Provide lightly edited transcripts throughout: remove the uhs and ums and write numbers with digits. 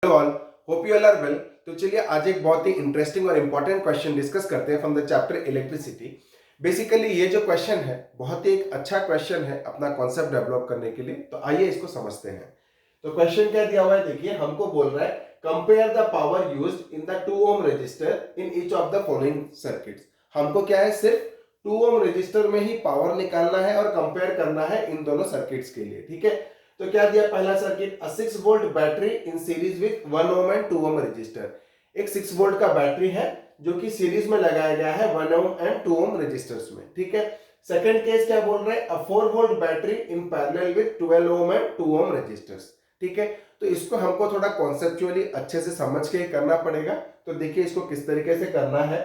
Hello all, hope you all are well. तो चलिए आज एक बहुत ही इंटरेस्टिंग और इंपॉर्टेंट क्वेश्चन डिस्कस करते हैं from the chapter electricity. Basically ये जो क्वेश्चन है बहुत ही एक अच्छा क्वेश्चन है अपना कॉन्सेप्ट डेवलप करने के लिए। तो आइए इसको समझते हैं। तो क्वेश्चन क्या दिया हुआ है, देखिए हमको बोल रहा है compare the power used in the 2 ohm resistor in each of the following circuits. हमको क्या है, सिर्फ 2 ओम रजिस्टर में ही पावर निकालना है और कंपेयर करना है इन दोनों सर्किट्स के लिए। ठीक है, तो क्या दिया पहला circuit, 6 volt battery in series with 1 ohm and 2 ohm resistor. एक 6 वोल्ट का बैटरी है जो कि सीरीज में लगाया गया है 1 ओम एंड 2 ओम रजिस्टर्स में। ठीक है, सेकंड केस क्या बोल रहे हैं, 4 volt battery in parallel with 12 ohm and 2 ohm resistors. ठीक है, तो इसको हमको थोड़ा कॉन्सेप्चुअली अच्छे से समझ के करना पड़ेगा। तो देखिए इसको किस तरीके से करना है।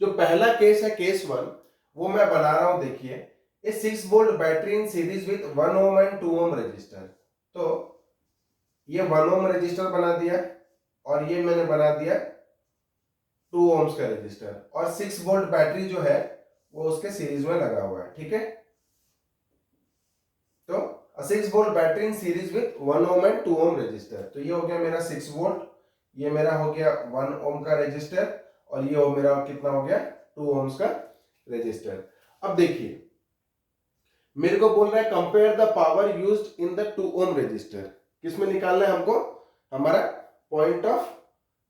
जो पहला केस है केस 1, वो मैं बना रहा हूं। देखिए a 6 volt battery in series with 1 ohm and 2 ohm resistor. तो ये 1 ओम रजिस्टर बना दिया और ये मैंने बना दिया 2 ओम्स का रजिस्टर, और 6 वोल्ट बैटरी जो है वो उसके सीरीज में लगा हुआ है। ठीक है, तो 6 volt battery in series with 1 ohm and 2 ohm resistor. तो ये हो गया मेरा 6 वोल्ट, ये मेरा हो गया 1 ओम का रजिस्टर, और ये हो मेरा कितना हो गया 2 ओम्स का रजिस्टर। अब देखिए मेरे को बोल रहा है compare the power used in the 2 ohm resistor. किसमें निकालना है हमको, हमारा पॉइंट ऑफ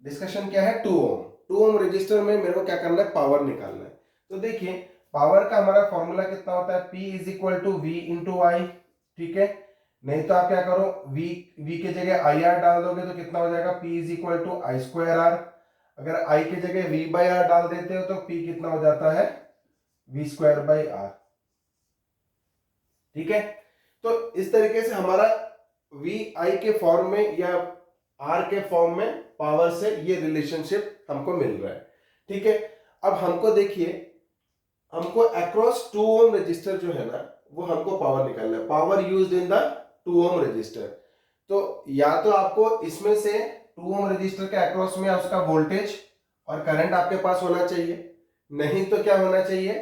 डिस्कशन क्या है 2 ओम। 2 ओम रजिस्टर में मेरे को क्या करना है, पावर निकालना है। तो देखिए पावर का हमारा फॉर्मूला कितना होता है, P is equal to V into I. ठीक है, नहीं तो आप क्या करो, V के जगह आई आर डाल दोगे तो कितना हो जाएगा, P is equal to I square R. अगर I के जगह V बाई आर डाल देते हो तो P कितना हो जाता है, V स्क्वायर बाई आर। ठीक है, तो इस तरीके से हमारा वी आई के फॉर्म में या आर के फॉर्म में पावर से ये रिलेशनशिप हमको मिल रहा है। ठीक है, अब हमको देखिए हमको अक्रॉस 2 ओम रजिस्टर जो है ना वो हमको पावर निकालना है, power used in the 2 ohm resistor. तो या तो आपको इसमें से 2 ओम रजिस्टर के अक्रॉस में उसका वोल्टेज और करंट आपके पास होना चाहिए, नहीं तो क्या होना चाहिए,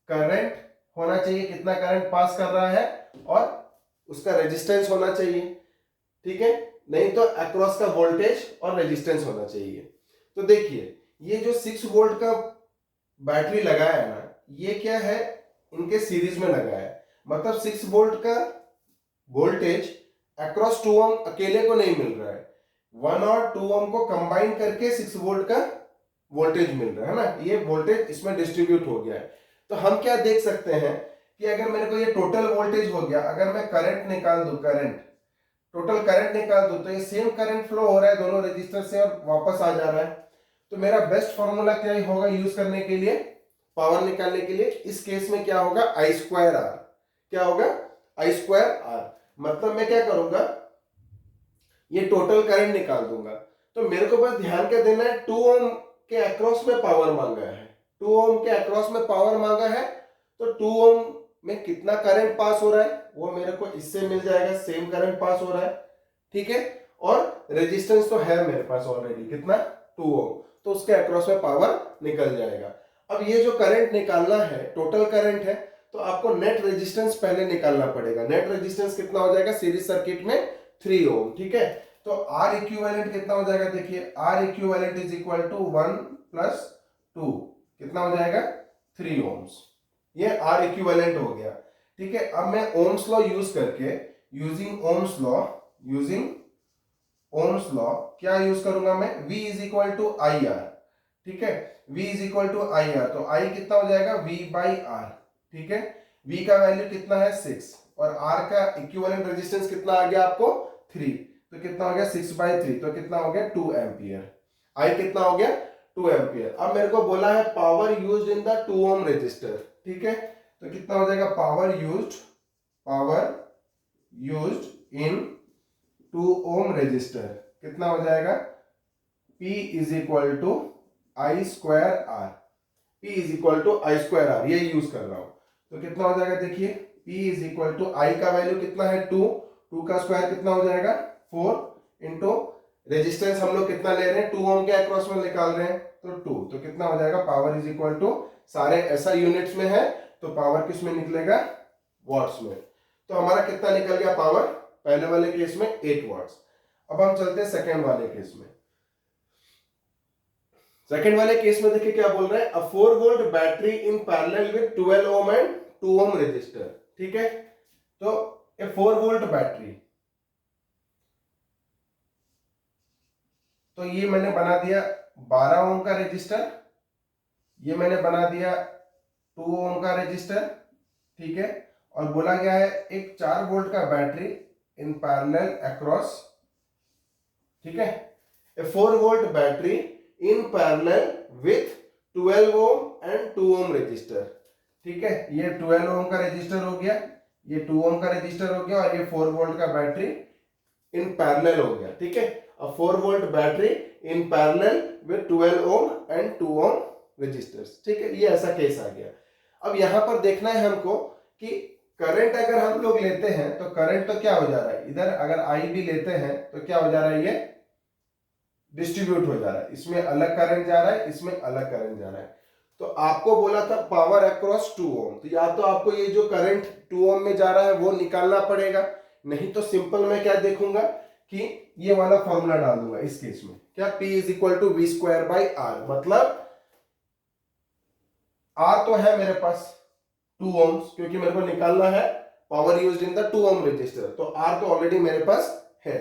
करंट होना चाहिए, कितना करंट पास कर रहा है, और उसका रेजिस्टेंस होना चाहिए। ठीक है, नहीं तो अक्रॉस का वोल्टेज और रेजिस्टेंस होना चाहिए। तो देखिए ये जो 6 वोल्ट का बैटरी लगाया है ना, ये क्या है, इनके सीरीज में लगा है, मतलब 6 वोल्ट का वोल्टेज अक्रॉस 2 ओम अकेले को नहीं मिल रहा है, 1 और 2 ओम को कंबाइन करके 6 वोल्ट का वोल्टेज मिल रहा है ना, ये वोल्टेज इसमें डिस्ट्रीब्यूट हो गया है। तो हम क्या देख सकते हैं कि अगर मेरे को ये टोटल वोल्टेज हो गया, अगर मैं करंट निकाल दूं, करंट टोटल करंट निकाल दूं, तो ये सेम करंट फ्लो हो रहा है दोनों रजिस्टर से और वापस आ जा रहा है। तो मेरा बेस्ट फॉर्मूला क्या होगा यूज करने के लिए, पावर निकालने के लिए, इस केस में क्या होगा, आई स्क्वायर आर। क्या होगा, आई स्क्वायर आर। मतलब मैं क्या करूंगा, ये टोटल करंट निकाल दूंगा। तो मेरे को बस ध्यान क्या देना है, 2 ओम के अक्रॉस में पावर मांगा है, 2 ओम के अक्रॉस में पावर मांगा है, तो 2 ओम में कितना करंट पास हो रहा है वो मेरे को इससे मिल जाएगा, सेम करंट पास हो रहा है। ठीक है, और रेजिस्टेंस तो है मेरे पास ऑलरेडी, कितना, 2 ओम, तो उसके अक्रॉस में पावर निकल जाएगा। अब ये जो करंट निकालना है टोटल करंट है, तो आपको नेट रेजिस्टेंस पहले निकालना पड़ेगा। नेट रेजिस्टेंस कितना हो जाएगा सीरीज सर्किट में, 3 ओम। ठीक है, तो R इक्विवेलेंट कितना हो जाएगा, देखिए R equivalent is equal to 1 plus 2, कितना हो जाएगा, 3 ओम्स। ये R इक्विवेलेंट हो गया। ठीक है, अब मैं ओम्स लॉ यूज करके, यूजिंग ओम्स लॉ क्या यूज करूंगा मैं, V is equal to I R. ठीक है, V is equal to I R, तो I कितना हो जाएगा, V बाई आर। ठीक है, V का वैल्यू कितना है 6, और R का इक्विवेलेंट रेजिस्टेंस कितना आ गया आपको 3, तो कितना हो गया 6 बाई 3, तो कितना हो गया 2 एम्पियर। I कितना हो गया 2 एम्पियर। अब मेरे को बोला है power used in the 2 ohm resistor. ठीक है, तो कितना हो जाएगा, power used in 2 ohm resistor कितना हो जाएगा, P is equal to I square R. P is equal to I square R, ये यूज कर रहा हूं, तो कितना हो जाएगा, देखिए P is equal to I का वैल्यू कितना है 2, 2 का स्क्वायर कितना हो जाएगा 4, इंटू रेजिस्टेंस हम लोग कितना ले रहे हैं, 2 ओम के अक्रॉस में निकाल रहे हैं, तो 2, तो कितना हो जाएगा, पावर इज इक्वल टू, सारे ऐसा यूनिट्स में है तो पावर किस में निकलेगा, वॉट्स में। तो हमारा कितना निकल गया पावर, पहले वाले केस में 8 वॉट्स। अब हम चलते हैं सेकेंड वाले केस में। सेकेंड वाले केस में देखिए क्या बोल रहे हैं, a 4 volt battery in parallel with 12 ohm and 2 ohm resistor. ठीक है, तो ए 4 वोल्ट बैटरी, तो ये मैंने बना दिया 12 ओम का रेजिस्टर, ये मैंने बना दिया 2 ओम का रेजिस्टर। ठीक है, और बोला गया है एक 4 वोल्ट का बैटरी इन पैरेलल अक्रॉस। ठीक है, a 4 volt battery in parallel with 12 ohm and 2 ohm resistor. ठीक है, ये 12 ओम का रेजिस्टर हो गया, ये 2 ओम का रेजिस्टर हो गया, और ये 4 वोल्ट का बैटरी इन पैरेलल हो गया। ठीक है, a 4 volt battery in parallel with 12 ohm and 2 ohm resistors. ठीक है, ये ऐसा केस आ गया। अब यहां पर देखना है हमको कि करंट अगर हम लोग लेते हैं तो करंट तो क्या हो जा रहा है, इधर अगर आई भी लेते हैं तो क्या हो जा रहा है, ये डिस्ट्रीब्यूट हो जा रहा है, इसमें अलग करंट जा रहा है, इसमें अलग करंट जा रहा है। तो आपको बोला था पावर अक्रॉस 2 ओम, तो या तो आपको ये जो करंट 2 ओम में जा रहा है वो निकालना पड़ेगा, नहीं तो सिंपल मैं क्या देखूंगा कि ये वाला फॉर्मूला डाल दूंगा इस केस में, क्या P is equal to V square by R. मतलब R तो है मेरे पास 2 ओम्स, क्योंकि मेरे को निकालना है power used in the 2 ohm resistor, तो R तो ऑलरेडी मेरे पास है,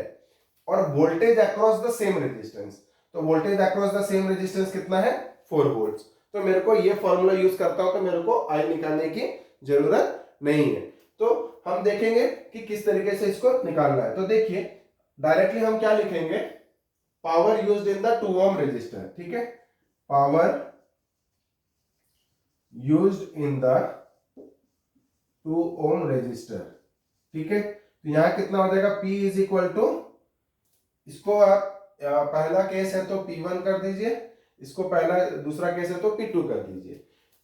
और voltage across the same resistance, तो voltage across the same resistance कितना है, 4 वोल्ट्स। तो मेरे को ये फॉर्मूला यूज करता हूं तो मेरे को आई निकालने की जरूरत नहीं है। तो हम देखेंगे कि किस तरीके से इसको निकालना है। तो देखिए डायरेक्टली हम क्या लिखेंगे, power used in the 2 ohm resistor. ठीक है, power used in the 2 ohm resistor. ठीक है, तो यहां कितना हो जाएगा, P इज इक्वल टू, इसको आप पहला केस है तो P1 कर दीजिए, इसको पहला दूसरा केस है तो P2 कर दीजिए।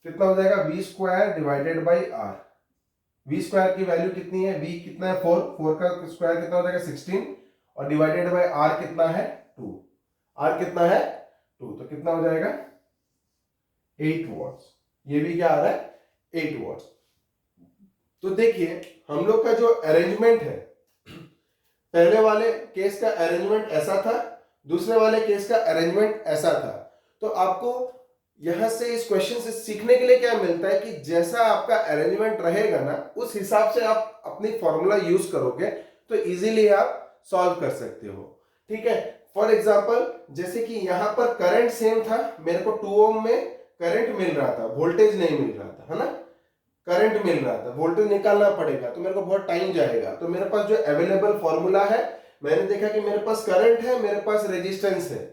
कितना हो जाएगा, V square divided by R. V square की वैल्यू कितनी है, वी कितना है 4, 4 का स्क्वायर कितना हो जाएगा 16, और डिवाइडेड बाई आर कितना है 2, आर कितना है 2, तो कितना हो जाएगा 8 वॉट्स। ये भी क्या आ रहा है 8 वॉट्स। तो देखिए हम लोग का जो अरेंजमेंट है, पहले वाले केस का अरेंजमेंट ऐसा था, दूसरे वाले केस का अरेंजमेंट ऐसा था। तो आपको यहां से इस क्वेश्चन से सीखने के लिए क्या मिलता है कि जैसा आपका अरेंजमेंट रहेगा ना, उस हिसाब से आप अपनी फॉर्मूला यूज करोगे तो इजीली आप सॉल्व कर सकते हो। ठीक है, फॉर एग्जांपल जैसे कि यहां पर करंट सेम था, मेरे को 2 ओम में करंट मिल रहा था, वोल्टेज नहीं मिल रहा था, है ना, करंट मिल रहा था, वोल्टेज निकालना पड़ेगा तो मेरे को बहुत टाइम जाएगा। तो मेरे पास जो अवेलेबल फॉर्मूला है, मैंने देखा कि मेरे पास करंट है, मेरे पास रेजिस्टेंस है,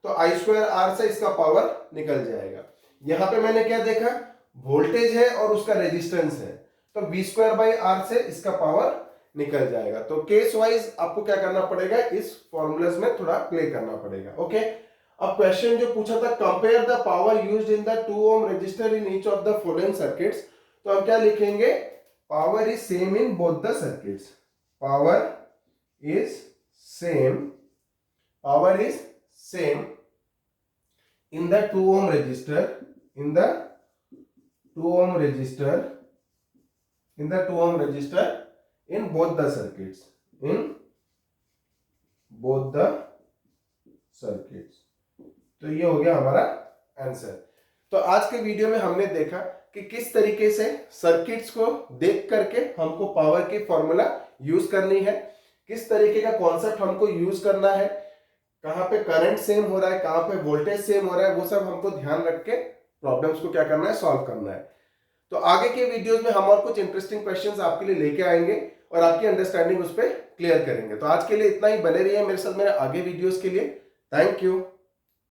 तो आई स्क्वायर आर से इसका पावर निकल जाएगा। यहां पे मैंने क्या देखा, वोल्टेज है और उसका रेजिस्टेंस है, तो वी स्क्वायर बाई आर से इसका पावर निकल जाएगा। तो केस वाइज आपको क्या करना पड़ेगा, इस फॉर्मूलाज में थोड़ा प्ले करना पड़ेगा। ओके, अब क्वेश्चन जो पूछा था, compare the power used in the 2 ohm resistor in each of the following circuits, तो हम क्या लिखेंगे, power is same in both the circuits, power is same, power is same in the 2 ohm resistor, in the 2 ohm resistor, in the 2 ohm resistor in both the circuits, in both the circuits। तो ये हो गया हमारा answer. तो आज के video में हमने देखा कि किस तरीके से सर्किट्स को देख करके हमको पावर की फॉर्मूला यूज करनी है, किस तरीके का कॉन्सेप्ट हमको यूज करना है, कहां पे करंट सेम हो रहा है, कहां पे वोल्टेज सेम हो रहा है, वो सब हमको ध्यान रख के प्रॉब्लम्स को क्या करना है, सॉल्व करना है। तो आगे के वीडियोस में हम और कुछ इंटरेस्टिंग क्वेश्चंस आपके लिए लेके आएंगे और आपकी अंडरस्टैंडिंग उस पर क्लियर करेंगे। तो आज के लिए इतना ही, बने रहिए मेरे साथ मेरे आगे वीडियोस के लिए। Thank you.